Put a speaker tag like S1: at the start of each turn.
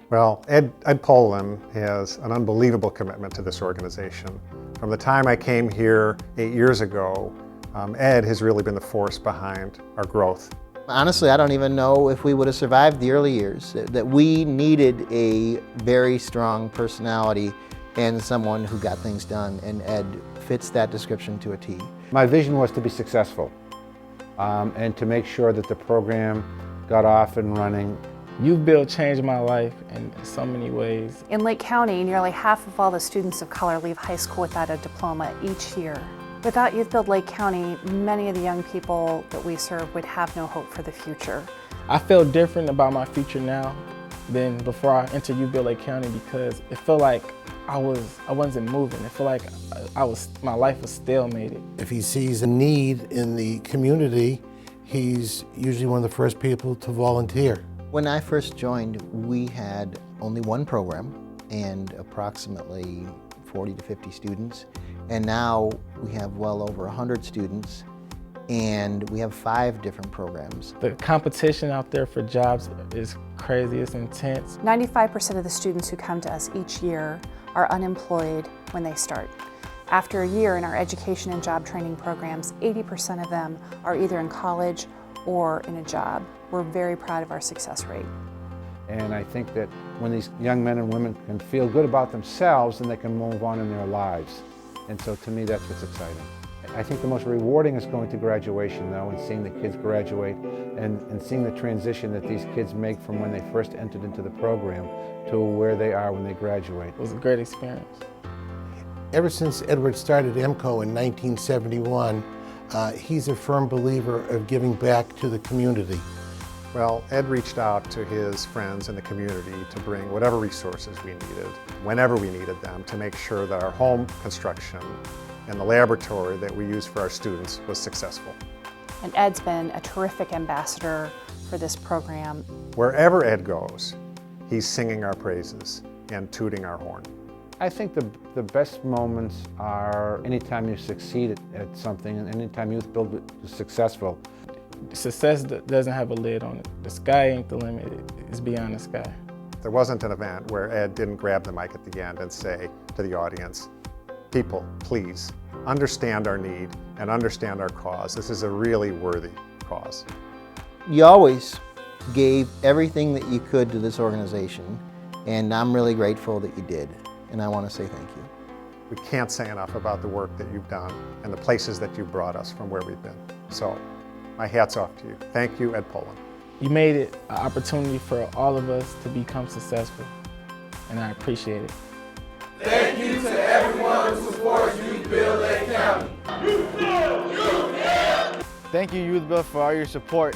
S1: Well, Ed Poland has an unbelievable commitment to this organization. From the time I came here 8 years ago, Ed has really been the force behind our growth.
S2: Honestly, I don't even know if we would have survived the early years. That we needed a very strong personality and someone who got things done, and Ed fits that description to a T.
S3: My vision was to be successful and to make sure that the program got off and running.
S4: Youthbuild changed my life in so many ways.
S5: In Lake County, nearly half of all the students of color leave high school without a diploma each year. Without Youthbuild Lake County, many of the young people that we serve would have no hope for the future.
S4: I feel different about my future now than before I entered Youthbuild Lake County because it felt like I wasn't moving. It felt like my life was stalemated.
S6: If he sees a need in the community, he's usually one of the first people to volunteer.
S2: When I first joined, we had only one program and approximately 40 to 50 students. And now we have well over 100 students and we have 5 different programs.
S4: The competition out there for jobs is crazy, it's intense.
S5: 95% of the students who come to us each year are unemployed when they start. After a year in our education and job training programs, 80% of them are either in college or in a job. We're very proud of our success rate.
S3: And I think that when these young men and women can feel good about themselves, then they can move on in their lives. And so to me, that's what's exciting. I think the most rewarding is going to graduation, though, and seeing the kids graduate and seeing the transition that these kids make from when they first entered into the program to where they are when they graduate.
S4: It was a great experience.
S6: Ever since Edward started EMCO in 1971, he's a firm believer of giving back to the community.
S1: Well, Ed reached out to his friends in the community to bring whatever resources we needed, whenever we needed them, to make sure that our home construction and the laboratory that we use for our students was successful.
S5: And Ed's been a terrific ambassador for this program.
S1: Wherever Ed goes, he's singing our praises and tooting our horn.
S3: I think the best moments are anytime you succeed at something and anytime Youthbuild is successful.
S4: Success doesn't have a lid on it. The sky ain't the limit, it's beyond the sky.
S1: There wasn't an event where Ed didn't grab the mic at the end and say to the audience, people, please understand our need and understand our cause. This is a really worthy cause.
S2: You always gave everything that you could to this organization, and I'm really grateful that you did, and I want to say thank you.
S1: We can't say enough about the work that you've done and the places that you brought us from where we've been. So, my hat's off to you. Thank you, Ed Poland.
S4: You made it an opportunity for all of us to become successful, and I appreciate it.
S7: Thank you to everyone who supports Youthbuild Lake County.
S8: Thank you, Youthbuild, for all your support.